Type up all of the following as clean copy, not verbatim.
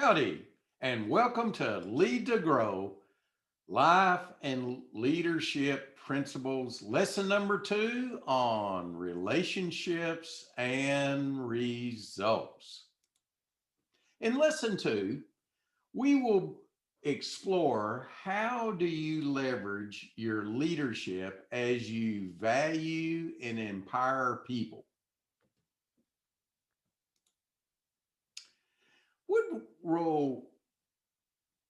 Howdy, and welcome to Lead to Grow Life and Leadership Principles, lesson number 2 on relationships and results. In lesson 2, we will explore how do you leverage your leadership as you value and empower people. Woodrow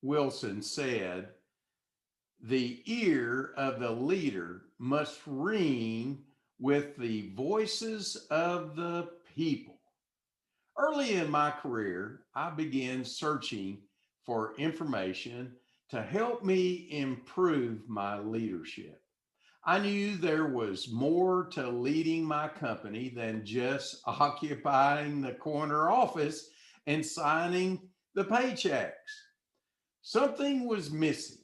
Wilson said, the ear of the leader must ring with the voices of the people. Early in my career, I began searching for information to help me improve my leadership. I knew there was more to leading my company than just occupying the corner office and signing the paychecks. Something was missing.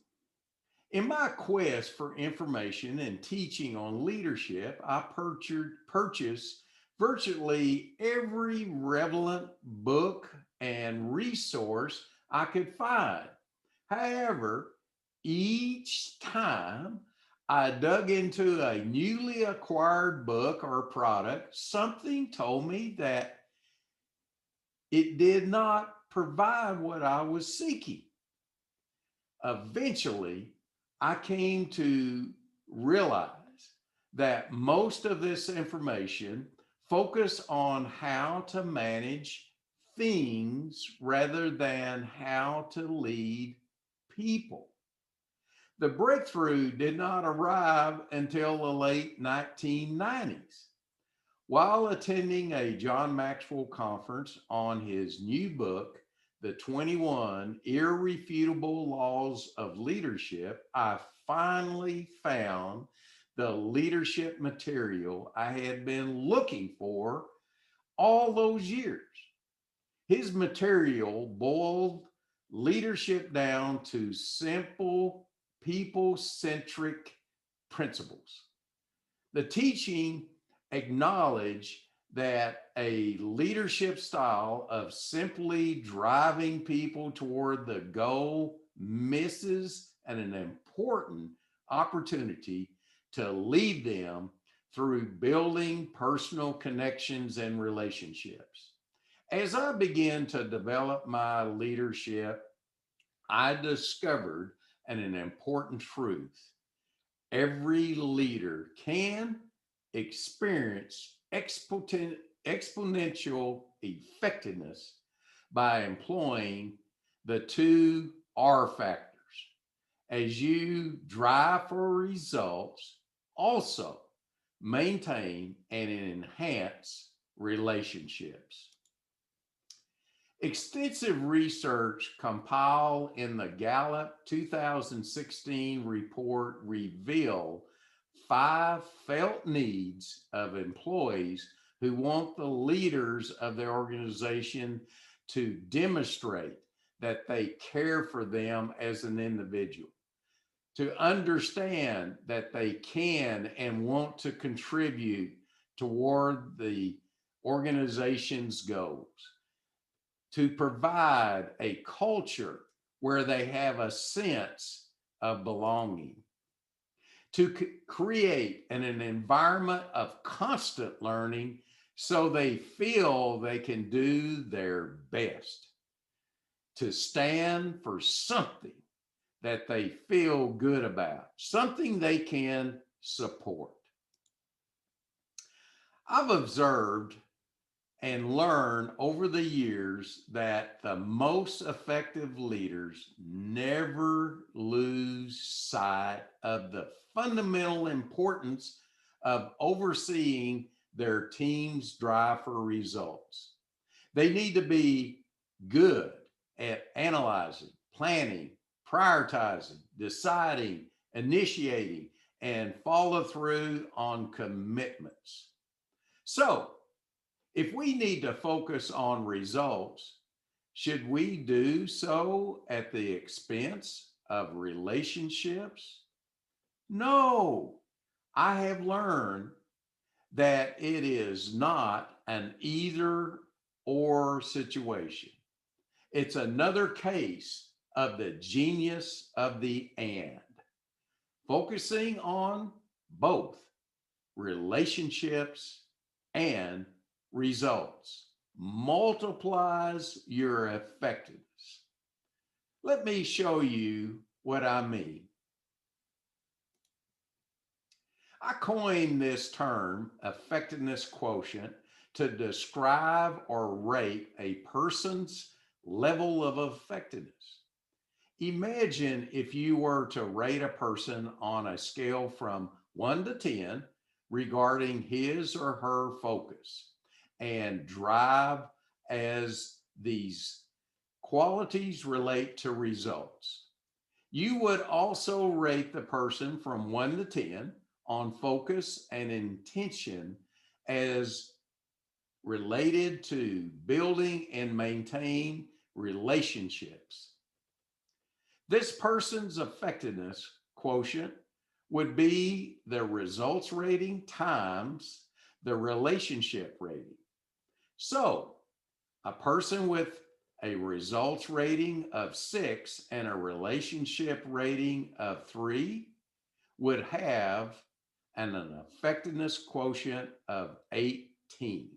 In my quest for information and teaching on leadership, I purchased virtually every relevant book and resource I could find. However, each time I dug into a newly acquired book or product, something told me that it did not provide what I was seeking. Eventually, I came to realize that most of this information focus on how to manage things rather than how to lead people. The breakthrough did not arrive until the late 1990s. While attending a John Maxwell conference on his new book, The 21 Irrefutable Laws of Leadership, I finally found the leadership material I had been looking for all those years. His material boiled leadership down to simple, people centric principles. The teaching acknowledged that a leadership style of simply driving people toward the goal misses an important opportunity to lead them through building personal connections and relationships. As I began to develop my leadership, I discovered an important truth. Every leader can experience exponential effectiveness by employing the two R factors. As you drive for results, also maintain and enhance relationships. Extensive research compiled in the Gallup 2016 report revealed 5 felt needs of employees who want the leaders of their organization to demonstrate that they care for them as an individual, to understand that they can and want to contribute toward the organization's goals, to provide a culture where they have a sense of belonging, to create an environment of constant learning so they feel they can do their best, to stand for something that they feel good about, something they can support. I've observed and learned over the years that the most effective leaders never lose sight of the fundamental importance of overseeing their team's drive for results. They need to be good at analyzing, planning, prioritizing, deciding, initiating, and follow through on commitments. So, if we need to focus on results, should we do so at the expense of relationships? No. I have learned that it is not an either or situation. It's another case of the genius of the and, focusing on both relationships and results multiplies your effectiveness. Let me show you what I mean. I coined this term, effectiveness quotient, to describe or rate a person's level of effectiveness. Imagine if you were to rate a person on a scale from 1 to 10 regarding his or her focus and drive as these qualities relate to results. You would also rate the person from 1 to 10 on focus and intention as related to building and maintain relationships. This person's effectiveness quotient would be the results rating times the relationship rating. So, a person with a results rating of 6 and a relationship rating of 3 would have an effectiveness quotient of 18.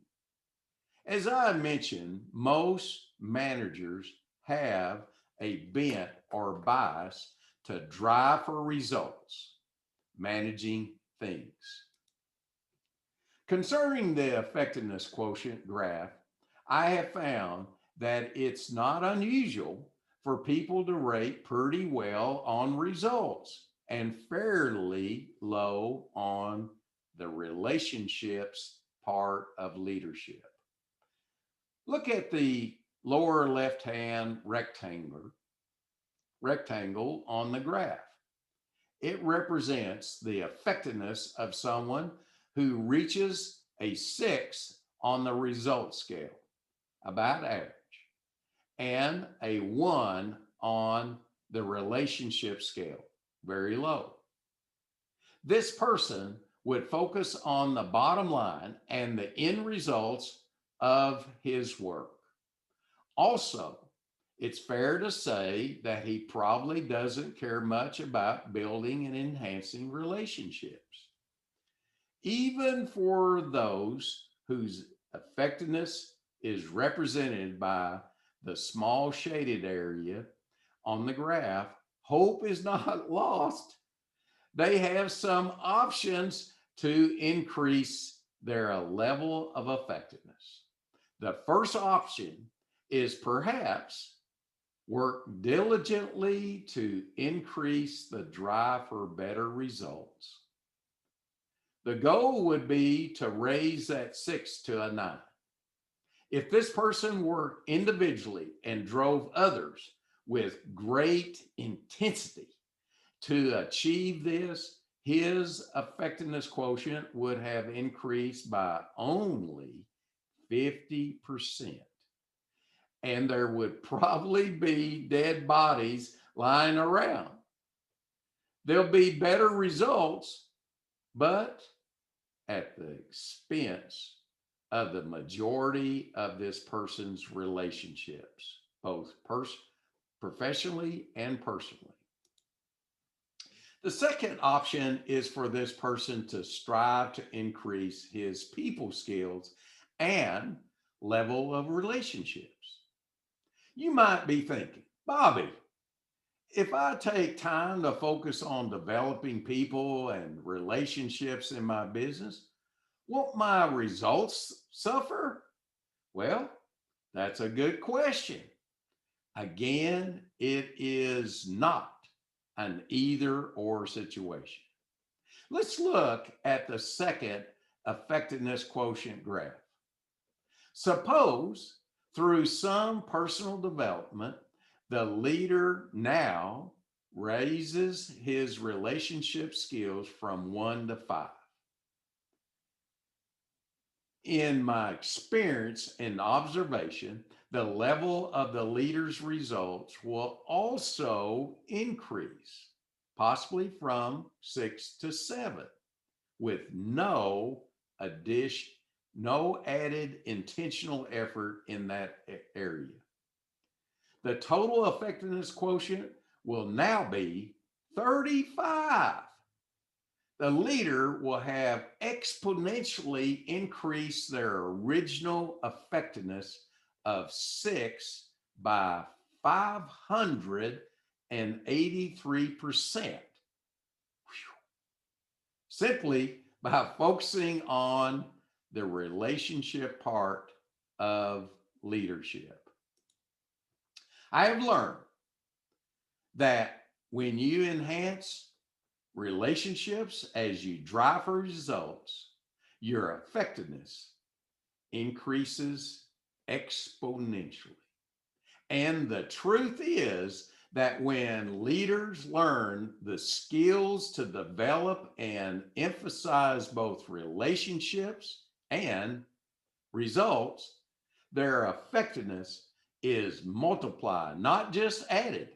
As I mentioned, most managers have a bent or bias to drive for results, managing things. Concerning the effectiveness quotient graph, I have found that it's not unusual for people to rate pretty well on results and fairly low on the relationships part of leadership. Look at the lower left-hand rectangle on the graph. It represents the effectiveness of someone who reaches a 6 on the results scale, about average, and a 1 on the relationship scale, very low. This person would focus on the bottom line and the end results of his work. Also, it's fair to say that he probably doesn't care much about building and enhancing relationships. Even for those whose effectiveness is represented by the small shaded area on the graph, hope is not lost. They have some options to increase their level of effectiveness. The first option is perhaps work diligently to increase the drive for better results. The goal would be to raise that 6 to a 9. If this person worked individually and drove others with great intensity to achieve this, his effectiveness quotient would have increased by only 50%. And there would probably be dead bodies lying around. There'll be better results, but at the expense of the majority of this person's relationships, both professionally and personally. The second option is for this person to strive to increase his people skills and level of relationships. You might be thinking, Bobby, if I take time to focus on developing people and relationships in my business, won't my results suffer? Well, that's a good question. Again, it is not an either or situation. Let's look at the second effectiveness quotient graph. Suppose through some personal development, the leader now raises his relationship skills from 1 to 5. In my experience and observation, the level of the leader's results will also increase, possibly from 6 to 7, with no added intentional effort in that area. the total effectiveness quotient will now be 35. The leader will have exponentially increased their original effectiveness of 6 by 583%, simply by focusing on the relationship part of leadership. I have learned that when you enhance relationships as you drive for results, your effectiveness increases exponentially. And the truth is that when leaders learn the skills to develop and emphasize both relationships and results, their effectiveness is multiplied, not just added.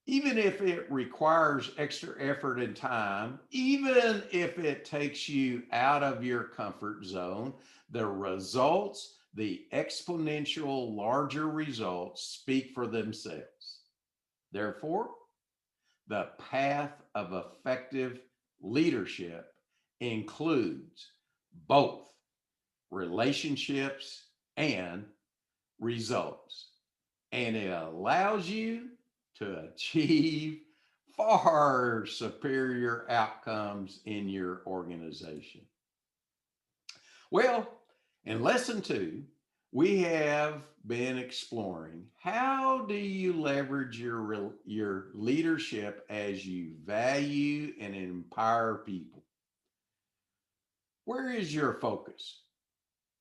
Even if it requires extra effort and time, even if it takes you out of your comfort zone, the results, the exponential larger results speak for themselves. Therefore, the path of effective leadership includes both relationships and results, and it allows you to achieve far superior outcomes in your organization. Well, in lesson 2, we have been exploring how do you leverage your leadership as you value and empower people. Where is your focus?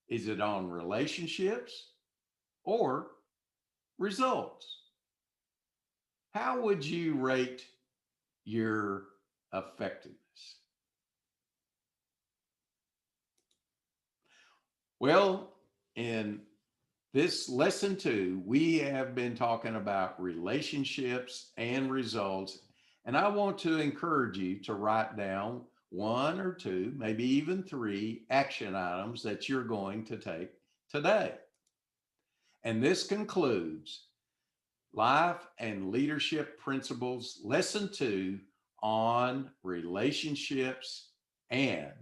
Is it on relationships or results? How would you rate your effectiveness? Well, in this lesson 2, we have been talking about relationships and results. And I want to encourage you to write down 1 or 2, maybe even 3 action items that you're going to take today. And this concludes Life and Leadership Principles, Lesson 2 on relationships and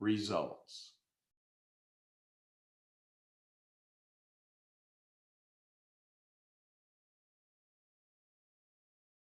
results.